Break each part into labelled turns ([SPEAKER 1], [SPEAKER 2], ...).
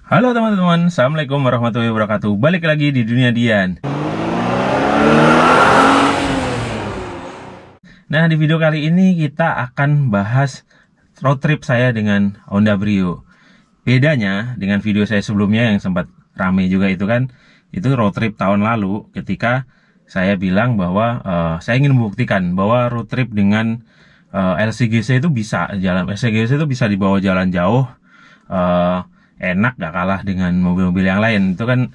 [SPEAKER 1] Halo teman-teman, Assalamualaikum warahmatullahi wabarakatuh. Balik lagi di dunia Dian. Nah, di video kali ini kita akan bahas road trip saya dengan Honda Brio. Bedanya dengan video saya sebelumnya yang sempat rame juga itu kan, itu road trip tahun lalu ketika saya bilang bahwa saya ingin membuktikan bahwa road trip dengan LCGC itu bisa jalan, LCGC itu bisa dibawa jalan jauh, eh, enak, gak kalah dengan mobil-mobil yang lain. Itu kan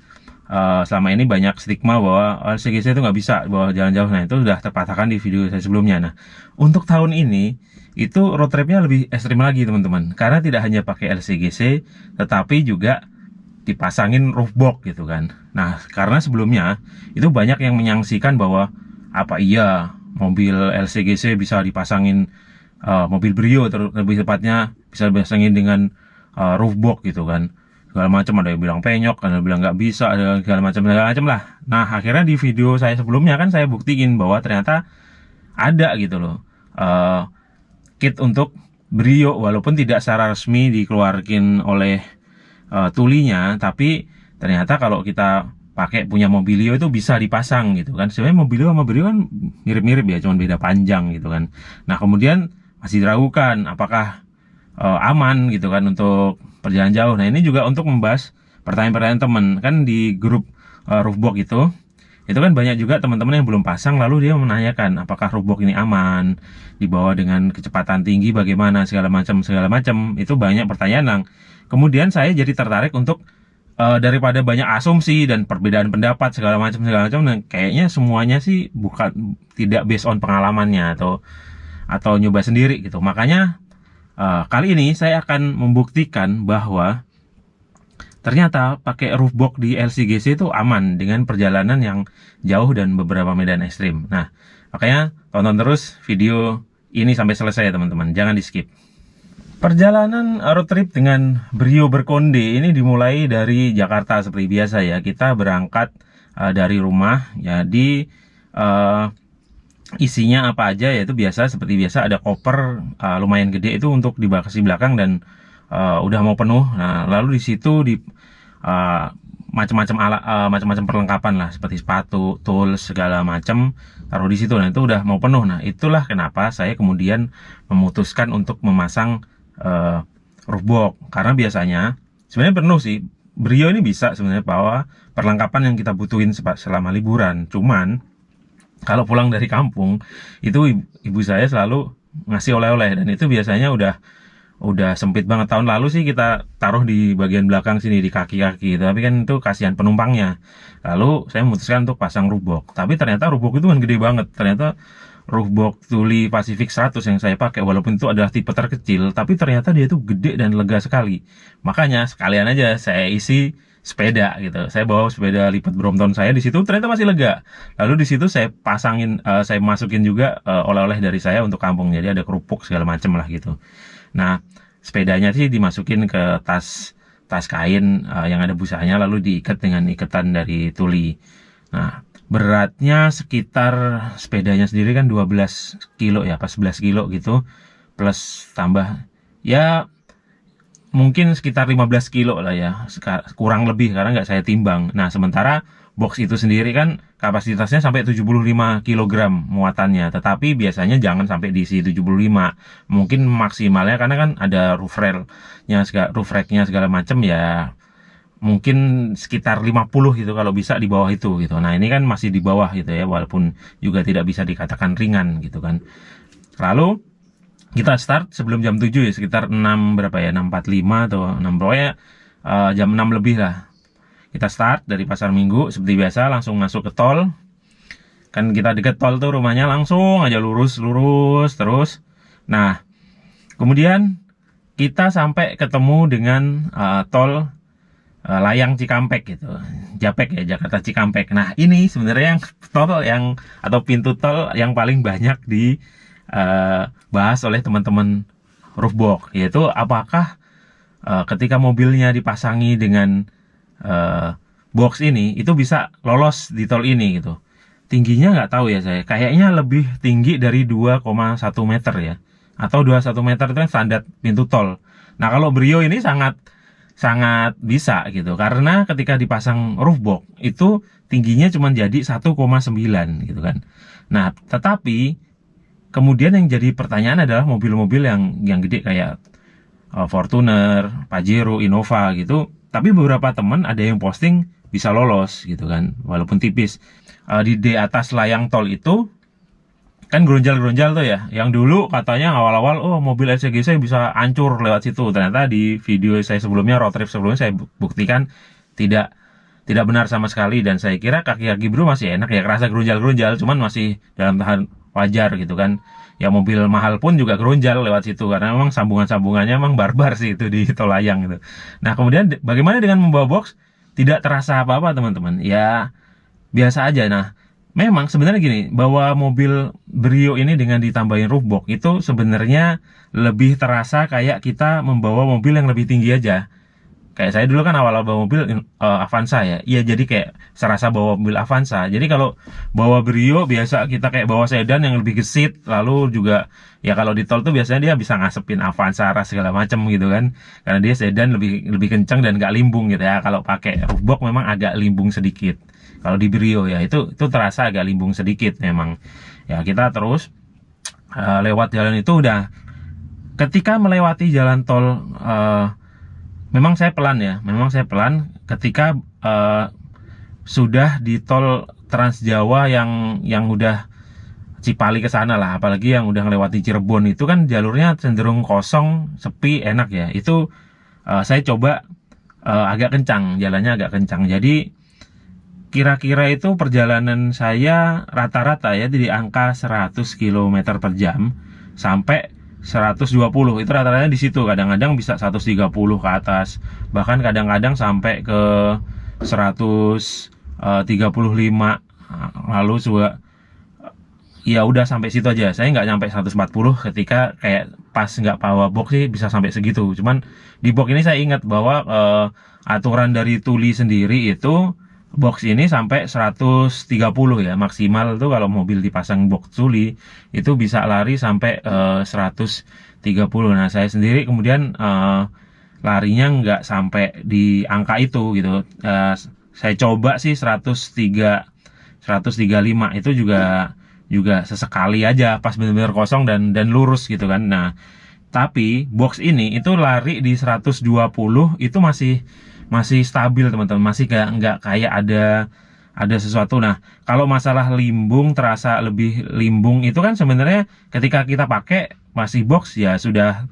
[SPEAKER 1] selama ini banyak stigma bahwa LCGC itu nggak bisa bawa jalan jauh. Nah, itu sudah terpatahkan di video saya sebelumnya. Nah, untuk tahun ini itu road tripnya lebih ekstrim lagi teman-teman, karena tidak hanya pakai LCGC tetapi juga dipasangin roof box gitu kan. Nah, karena sebelumnya itu banyak yang menyaksikan bahwa apa iya mobil LCGC bisa dipasangin mobil Brio lebih tepatnya bisa dipasangin dengan roof box gitu kan, segala macam. Ada yang bilang penyok, ada yang bilang nggak bisa, ada segala macam lah. Nah, akhirnya di video saya sebelumnya kan saya buktiin bahwa ternyata ada gitu loh, kit untuk Brio, walaupun tidak secara resmi dikeluarkan oleh tulinya, tapi ternyata kalau kita pakai punya Mobilio itu bisa dipasang gitu kan. Sebenarnya Mobilio sama Brio kan mirip-mirip ya, cuma beda panjang gitu kan. Nah, kemudian masih diragukan apakah aman gitu kan untuk perjalanan jauh. Nah, ini juga untuk membahas pertanyaan-pertanyaan teman kan di grup Roofbox itu kan banyak juga teman-teman yang belum pasang, lalu dia menanyakan apakah Roofbox ini aman dibawa dengan kecepatan tinggi, bagaimana segala macam. Itu banyak pertanyaan yang kemudian saya jadi tertarik untuk daripada banyak asumsi dan perbedaan pendapat segala macam, dan kayaknya semuanya sih bukan, tidak based on pengalamannya atau nyoba sendiri gitu. Makanya kali ini saya akan membuktikan bahwa ternyata pakai roof box di LCGC itu aman dengan perjalanan yang jauh dan beberapa medan ekstrim. Nah, makanya tonton terus video ini sampai selesai ya teman-teman, jangan di skip. Perjalanan road trip dengan Brio Berkonde ini dimulai dari Jakarta seperti biasa ya. Kita berangkat dari rumah, jadi isinya apa aja, yaitu biasa seperti biasa ada koper lumayan gede itu untuk di bagasi belakang dan udah mau penuh. Nah, lalu di situ di macam-macam alat, macam-macam perlengkapan lah seperti sepatu, tools segala macam taruh di situ. Nah, itu udah mau penuh. Nah, itulah kenapa saya kemudian memutuskan untuk memasang roof box, karena biasanya sebenarnya penuh sih. Brio ini bisa sebenarnya bawa perlengkapan yang kita butuhin selama liburan. Cuman kalau pulang dari kampung itu ibu saya selalu ngasih oleh-oleh, dan itu biasanya udah sempit banget. Tahun lalu sih kita taruh di bagian belakang sini di kaki-kaki, tapi kan itu kasihan penumpangnya. Lalu saya memutuskan untuk pasang roof box. Tapi ternyata roof box itu kan gede banget. Ternyata roof box Thule Pacific 100 yang saya pakai, walaupun itu adalah tipe terkecil, tapi ternyata dia itu gede dan lega sekali. Makanya sekalian aja saya isi sepeda gitu. Saya bawa sepeda lipat Brompton saya di situ, ternyata masih lega. Lalu di situ saya pasangin, saya masukin juga oleh-oleh dari saya untuk kampung. Jadi ada kerupuk segala macam lah gitu. Nah, sepedanya sih dimasukin ke tas kain yang ada busanya, lalu diikat dengan ikatan dari tuli. Nah, beratnya sekitar sepedanya sendiri kan 12 kilo ya, pas 11 kilo gitu, plus tambah ya mungkin sekitar 15 kilo lah ya, kurang lebih, karena nggak saya timbang. Nah, sementara box itu sendiri kan kapasitasnya sampai 75 kg muatannya, tetapi biasanya jangan sampai diisi 75, mungkin maksimalnya, karena kan ada roof racknya segala macam ya, mungkin sekitar 50 gitu kalau bisa, di bawah itu gitu. Nah, ini kan masih di bawah gitu ya, walaupun juga tidak bisa dikatakan ringan gitu kan. Lalu kita start sebelum jam 7 ya, sekitar 6 berapa ya, 6.45 atau 6, pokoknya jam 6 lebih lah. Kita start dari Pasar Minggu seperti biasa, langsung masuk ke tol. Kan kita deket tol tuh rumahnya, langsung aja lurus terus. Nah, kemudian kita sampai ketemu dengan tol Layang Cikampek gitu, Japek ya, Jakarta Cikampek. Nah, ini sebenarnya yang tol yang atau pintu tol yang paling banyak dibahas oleh teman-teman Roofbox, yaitu apakah ketika mobilnya dipasangi dengan box ini itu bisa lolos di tol ini gitu. Tingginya nggak tahu ya, saya kayaknya lebih tinggi dari 2,1 meter ya, atau 21 meter itu kan standar pintu tol. Nah, kalau Brio ini sangat sangat bisa gitu, karena ketika dipasang roof box itu tingginya cuma jadi 1,9 gitu kan. Nah, tetapi kemudian yang jadi pertanyaan adalah mobil-mobil yang gede kayak Fortuner, Pajero, Innova gitu. Tapi beberapa teman ada yang posting bisa lolos gitu kan, walaupun tipis. Di atas layang tol itu kan geronjal-geronjal tuh ya. Yang dulu katanya awal-awal, oh mobil LCG saya bisa hancur lewat situ. Ternyata di video saya sebelumnya, road trip sebelumnya, saya buktikan tidak tidak benar sama sekali. Dan saya kira kaki-kaki bro masih enak ya, kerasa geronjal-geronjal, cuman masih dalam tahan wajar gitu kan. Ya mobil mahal pun juga geronjal lewat situ, karena memang sambungan-sambungannya memang barbar sih itu di tol layang gitu. Nah kemudian bagaimana dengan membawa box? Tidak terasa apa-apa teman-teman, ya biasa aja. Nah memang sebenarnya gini, bawa mobil Brio ini dengan ditambahin roof box itu sebenarnya lebih terasa kayak kita membawa mobil yang lebih tinggi aja. Kayak saya dulu kan awal-awal bawa mobil Avanza ya. Iya, jadi kayak serasa bawa mobil Avanza. Jadi kalau bawa Brio biasa kita kayak bawa sedan yang lebih gesit. Lalu juga ya kalau di tol tuh biasanya dia bisa ngasepin Avanza ras segala macam gitu kan. Karena dia sedan lebih kencang dan gak limbung gitu ya. Kalau pakai roof box memang agak limbung sedikit. Kalau di Brio ya itu terasa agak limbung sedikit memang. Ya kita terus lewat jalan itu udah. Ketika melewati jalan tol memang saya pelan ya, memang saya pelan ketika sudah di tol Trans Jawa yang udah Cipali ke sana lah, apalagi yang udah melewati Cirebon itu kan jalurnya cenderung kosong, sepi, enak ya. Itu saya coba agak kencang, jalannya agak kencang. Jadi kira-kira itu perjalanan saya rata-rata ya di angka 100 km per jam sampai 120, itu rata-rata di situ. Kadang-kadang bisa 130 ke atas, bahkan kadang-kadang sampai ke 135. Lalu juga ya udah sampai situ aja. Saya nggak nyampe 140 ketika kayak pas nggak bawa box sih bisa sampai segitu. Cuman di box ini saya ingat bahwa aturan dari Tuli sendiri itu box ini sampai 130 ya maksimal tuh. Kalau mobil dipasang box Tuli itu bisa lari sampai 130. Nah saya sendiri kemudian larinya nggak sampai di angka itu gitu. Saya coba sih 135 itu juga sesekali aja pas benar-benar kosong dan lurus gitu kan. Nah tapi box ini itu lari di 120 itu masih stabil teman-teman, masih nggak kayak ada sesuatu. Nah kalau masalah limbung, terasa lebih limbung itu kan sebenarnya ketika kita pakai masih box ya sudah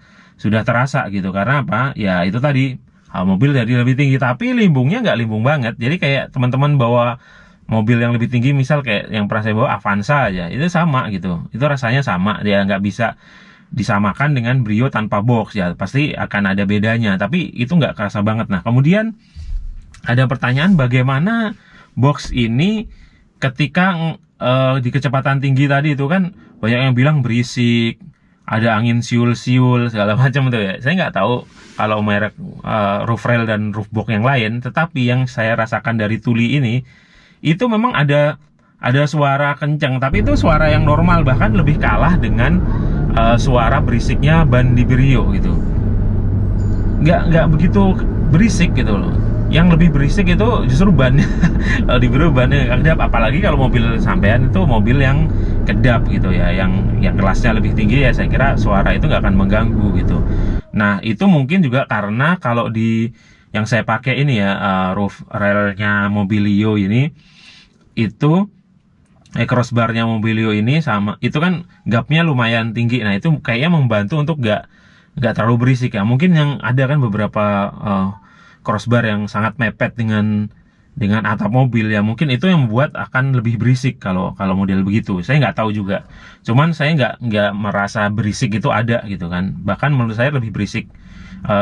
[SPEAKER 1] terasa gitu. Karena apa ya, itu tadi mobil jadi lebih tinggi tapi limbungnya nggak limbung banget. Jadi kayak teman-teman bawa mobil yang lebih tinggi, misal kayak yang pernah saya bawa Avanza aja, itu sama gitu, itu rasanya sama. Dia nggak bisa disamakan dengan Brio tanpa box ya, pasti akan ada bedanya, tapi itu nggak kerasa banget. Nah kemudian ada pertanyaan, bagaimana box ini ketika di kecepatan tinggi tadi itu kan banyak yang bilang berisik, ada angin siul-siul segala macam tuh ya. Saya nggak tahu kalau merek roof rail dan roof box yang lain, tetapi yang saya rasakan dari Tuli ini itu memang ada suara kencang, tapi itu suara yang normal, bahkan lebih kalah dengan suara berisiknya ban di Brio gitu. Nggak begitu berisik gitu loh. Yang lebih berisik itu justru bannya. Kalau di Brio bannya kedap, apalagi kalau mobil sampean itu mobil yang kedap gitu ya, yang kelasnya lebih tinggi ya, saya kira suara itu nggak akan mengganggu gitu. Nah itu mungkin juga karena kalau di yang saya pakai ini ya, roof railnya Mobilio ini, itu crossbarnya Mobilio ini sama itu kan gapnya lumayan tinggi. Nah itu kayaknya membantu untuk nggak terlalu berisik ya. Mungkin yang ada kan beberapa crossbar yang sangat mepet dengan atap mobil ya, mungkin itu yang membuat akan lebih berisik kalau model begitu. Saya nggak tahu juga, cuman saya nggak merasa berisik itu ada gitu kan. Bahkan menurut saya lebih berisik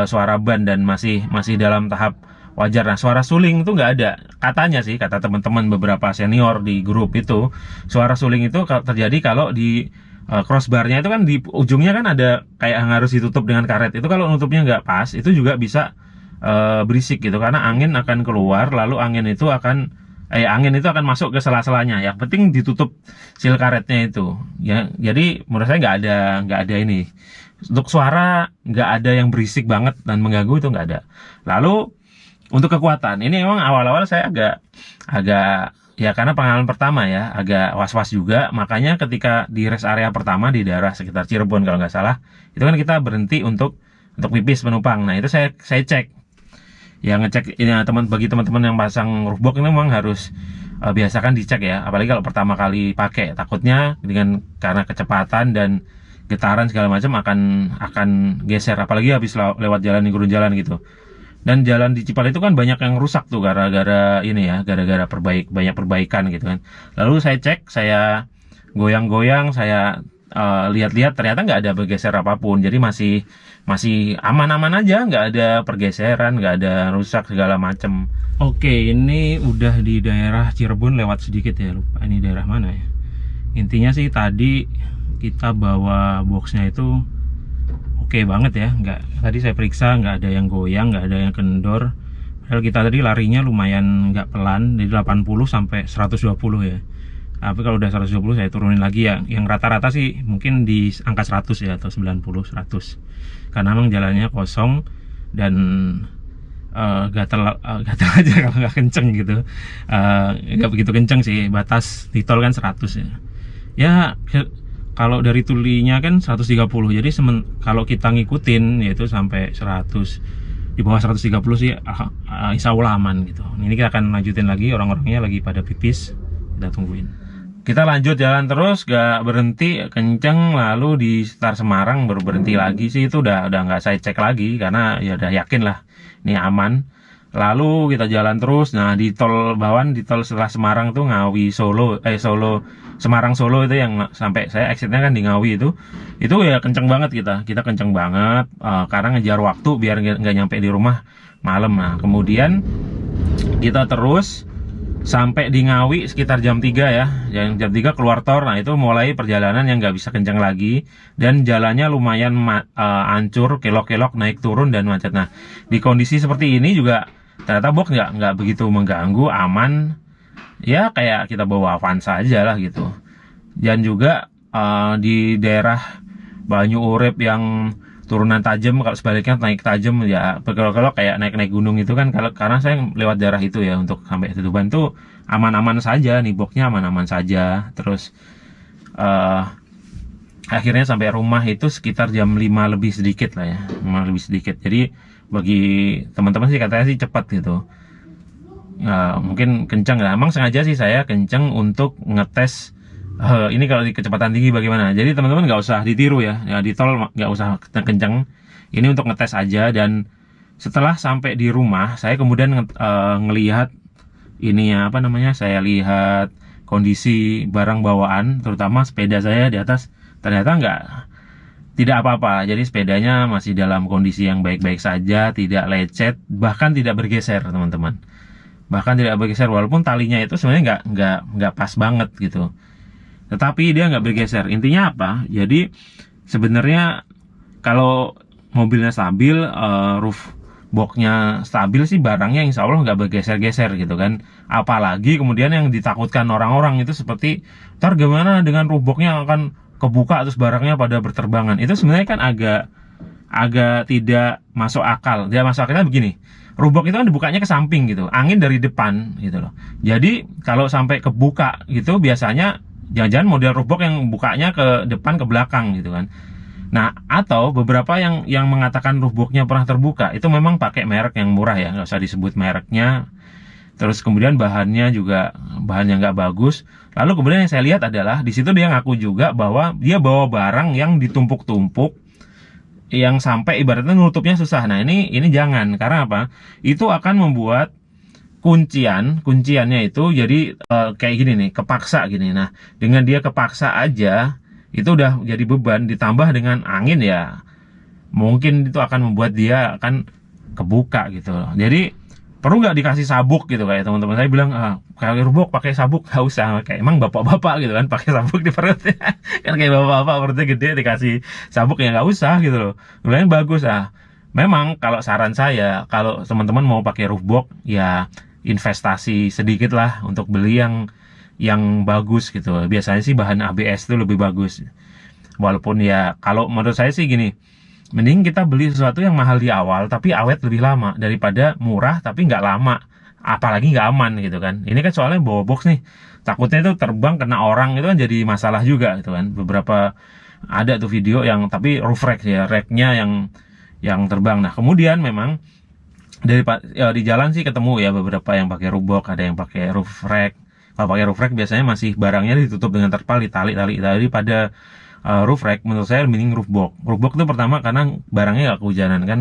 [SPEAKER 1] suara ban, dan masih dalam tahap wajar. Nah suara suling itu nggak ada, katanya sih, kata teman-teman beberapa senior di grup itu, suara suling itu terjadi kalau di crossbarnya itu kan di ujungnya kan ada kayak yang harus ditutup dengan karet. Itu kalau nutupnya nggak pas itu juga bisa berisik gitu, karena angin akan keluar, lalu angin itu akan masuk ke sela-selanya. Yang penting ditutup sil karetnya itu ya. Jadi menurut saya nggak ada Untuk suara nggak ada yang berisik banget dan mengganggu, itu nggak ada. Lalu untuk kekuatan, ini memang awal-awal saya agak agak ya karena pengalaman pertama ya, agak was-was juga. Makanya ketika di rest area pertama di daerah sekitar Cirebon kalau nggak salah, itu kan kita berhenti untuk pipis penumpang. Nah itu saya cek, ya ngecek ini ya, bagi teman-teman yang pasang roof box ini memang harus biasakan dicek ya, apalagi kalau pertama kali pakai, takutnya dengan karena kecepatan dan getaran segala macam akan geser, apalagi habis lewat jalan di gurun jalan gitu. Dan jalan di Cipal itu kan banyak yang rusak tuh gara-gara ini ya, gara-gara banyak perbaikan gitu kan. Lalu saya cek, saya goyang-goyang, saya lihat-lihat, ternyata nggak ada bergeser apapun. Jadi masih masih aman-aman aja, nggak ada pergeseran, nggak ada rusak segala macem. Oke, ini udah di daerah Cirebon, lewat sedikit ya, lupa ini daerah mana ya. Intinya sih tadi kita bawa boxnya itu oke banget ya, nggak, tadi saya periksa nggak ada yang goyang, nggak ada yang kendor. Padahal kita tadi larinya lumayan nggak pelan, dari 80 sampai 120 ya. Tapi kalau udah 120 saya turunin lagi ya. Yang rata-rata sih mungkin di angka 100 ya, atau 90, 100. Karena memang jalannya kosong dan gatel aja kalau nggak kenceng gitu. Nggak begitu kenceng sih, batas di tol kan 100 ya. Ya kalau dari tulinya kan 130, jadi kalau kita ngikutin yaitu sampai 100, di bawah 130 sih insya Allah aman gitu. Ini kita akan lanjutin lagi, orang-orangnya lagi pada pipis, kita tungguin. Kita lanjut jalan terus, gak berhenti, kenceng. Lalu di sekitar Semarang baru berhenti lagi sih, itu udah nggak saya cek lagi karena ya udah yakin lah ini aman. Lalu kita jalan terus. Nah di tol Bawan, di tol setelah Semarang tuh Ngawi Solo, Semarang Solo itu yang sampai saya exitnya kan di Ngawi itu ya kenceng banget, kita kenceng banget karena ngejar waktu biar nggak nyampe di rumah malam. Nah kemudian kita terus sampai di Ngawi sekitar jam 3 ya, jam 3 keluar tor. Nah itu mulai perjalanan yang nggak bisa kencang lagi, dan jalannya lumayan hancur, kelok-kelok, naik turun dan macet. Nah di kondisi seperti ini juga ternyata box nggak begitu mengganggu, aman ya, kayak kita bawa Avanza aja lah gitu. Dan juga di daerah Banyu Urip yang turunan tajam, kalau sebaliknya naik tajam ya, berkelok-kelok kayak naik gunung itu kan. Karena saya lewat daerah itu ya, untuk sampai ke Tuban tuh aman-aman saja, nih boxnya aman-aman saja. Terus akhirnya sampai rumah itu sekitar jam 5 lebih sedikit lah ya, 5 lebih sedikit. Jadi bagi teman-teman sih katanya sih cepat gitu. Mungkin kencang lah, emang sengaja sih saya kencang untuk ngetes ini kalau di kecepatan tinggi bagaimana. Jadi teman-teman nggak usah ditiru ya, di tol nggak usah kencang, ini untuk ngetes aja. Dan setelah sampai di rumah, saya kemudian ngelihat ini ya, apa namanya, saya lihat kondisi barang bawaan, terutama sepeda saya di atas, ternyata tidak apa-apa. Jadi sepedanya masih dalam kondisi yang baik-baik saja, tidak lecet, bahkan tidak bergeser teman-teman, bahkan tidak bergeser, walaupun talinya itu sebenarnya nggak pas banget gitu, tetapi dia nggak bergeser. Intinya apa? Jadi sebenarnya kalau mobilnya stabil, roof boxnya stabil sih, barangnya insya Allah nggak bergeser-geser gitu kan. Apalagi kemudian yang ditakutkan orang-orang itu seperti, ntar gimana dengan roof boxnya akan kebuka terus barangnya pada berterbangan. Itu sebenarnya kan agak tidak masuk akal. Dia masuk akalnya begini, roof box itu kan dibukanya ke samping gitu, angin dari depan gitu loh. Jadi kalau sampai kebuka gitu, biasanya jangan-jangan model roof box yang bukanya ke depan ke belakang gitu kan. Nah atau beberapa yang mengatakan roof boxnya pernah terbuka, itu memang pakai merek yang murah ya, nggak usah disebut mereknya. Terus kemudian bahannya juga bahannya nggak bagus. Lalu kemudian yang saya lihat adalah di situ dia ngaku juga bahwa dia bawa barang yang ditumpuk-tumpuk, yang sampai ibaratnya nutupnya susah. Nah ini jangan, karena apa? Itu akan membuat kunciannya itu jadi kayak gini nih, kepaksa gini. Nah dengan dia kepaksa aja itu udah jadi beban, ditambah dengan angin ya, mungkin itu akan membuat dia akan kebuka gitu loh. Jadi perlu nggak dikasih sabuk gitu, kayak teman-teman saya bilang, kalau rubok pakai sabuk, nggak usah. Kayak emang bapak-bapak gitu kan pakai sabuk di perutnya kan kayak bapak-bapak perutnya gede dikasih sabuk, ya nggak usah gitu loh. Kemudian bagus. Memang kalau saran saya, kalau teman-teman mau pakai roof box ya investasi sedikit lah untuk beli yang bagus gitu. Biasanya sih bahan ABS itu lebih bagus. Walaupun ya kalau menurut saya sih gini, mending kita beli sesuatu yang mahal di awal tapi awet lebih lama daripada murah tapi nggak lama, apalagi nggak aman gitu kan. Ini kan soalnya bawa box nih, takutnya itu terbang kena orang, itu kan jadi masalah juga gitu kan. Beberapa ada tuh video yang tapi roof rack ya, racknya yang terbang. Nah kemudian memang ya, di jalan sih ketemu ya beberapa yang pakai roof box, ada yang pakai roof rack. Kalau pakai roof rack biasanya masih barangnya ditutup dengan terpal, tali daripada roof rack. Menurut saya mending roof box. Roof box itu pertama karena barangnya nggak kehujanan kan,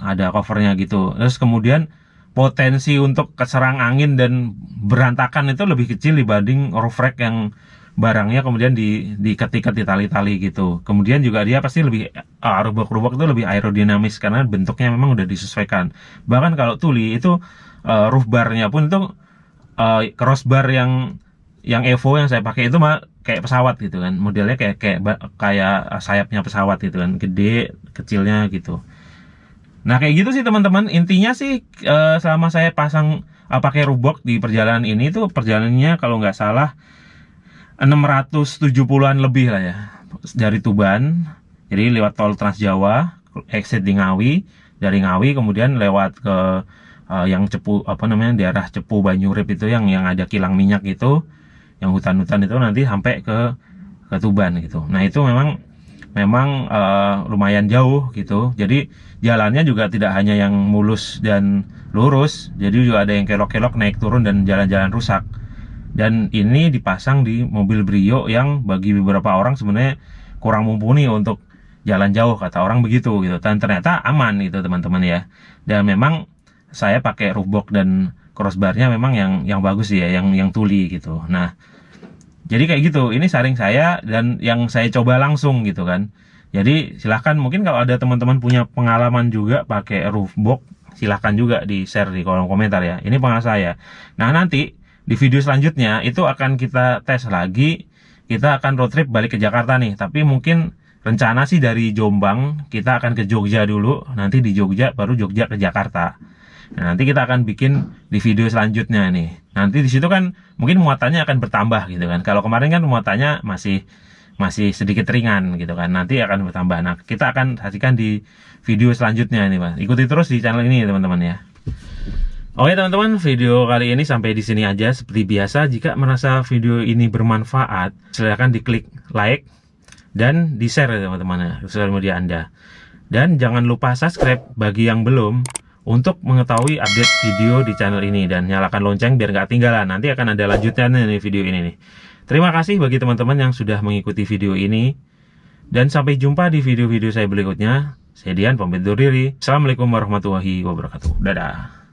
[SPEAKER 1] ada covernya gitu. Terus kemudian potensi untuk keserang angin dan berantakan itu lebih kecil dibanding roof rack yang barangnya kemudian diketik di tali-tali gitu. Kemudian juga dia pasti lebih rubok-rubok itu lebih aerodinamis karena bentuknya memang udah disesuaikan. Bahkan kalau tuli itu roof barnya pun itu crossbar yang Evo yang saya pakai itu mah kayak pesawat gitu kan. Modelnya kayak sayapnya pesawat gitu kan, gede, kecilnya gitu. Nah kayak gitu sih teman-teman. Intinya sih selama saya pasang pakai rubok di perjalanan ini tuh perjalanannya kalau nggak salah 670-an lebih lah ya dari Tuban. Jadi lewat tol Trans Jawa, exit di Ngawi, dari Ngawi kemudian lewat ke yang Cepu daerah Cepu Banyurip itu yang ada kilang minyak itu, yang hutan-hutan itu nanti sampai ke Tuban gitu. Nah itu memang lumayan jauh gitu. Jadi jalannya juga tidak hanya yang mulus dan lurus, jadi juga ada yang kelok-kelok naik turun dan jalan-jalan rusak. Dan ini dipasang di mobil Brio yang bagi beberapa orang sebenarnya kurang mumpuni untuk jalan jauh, kata orang begitu gitu. Dan ternyata aman gitu teman-teman ya. Dan memang saya pakai roof box dan crossbarnya memang yang bagus ya, yang tuli gitu. Nah jadi kayak gitu, ini saring saya dan yang saya coba langsung gitu kan. Jadi silahkan, mungkin kalau ada teman-teman punya pengalaman juga pakai roof box, silahkan juga di share di kolom komentar ya. Ini pengalaman saya. Nah nanti di video selanjutnya itu akan kita tes lagi, kita akan road trip balik ke Jakarta nih. Tapi mungkin rencana sih dari Jombang kita akan ke Jogja dulu, nanti di Jogja baru Jogja ke Jakarta. Nah, nanti kita akan bikin di video selanjutnya nih. Nanti di situ kan mungkin muatannya akan bertambah gitu kan. Kalau kemarin kan muatannya masih sedikit ringan gitu kan. Nanti akan bertambah. Nah, kita akan saksikan di video selanjutnya nih, Mas. Ikuti terus di channel ini teman-teman ya. Oke teman-teman, video kali ini sampai di sini aja. Seperti biasa, jika merasa video ini bermanfaat, silahkan diklik like dan di-share ya teman-teman ya, ke sosial media Anda. Dan jangan lupa subscribe bagi yang belum untuk mengetahui update video di channel ini, dan nyalakan lonceng biar nggak ketinggalan. Nanti akan ada lanjutannya nih video ini nih. Terima kasih bagi teman-teman yang sudah mengikuti video ini, dan sampai jumpa di video-video saya berikutnya. Saya Dian, pamit undur diri. Assalamualaikum warahmatullahi wabarakatuh. Dadah.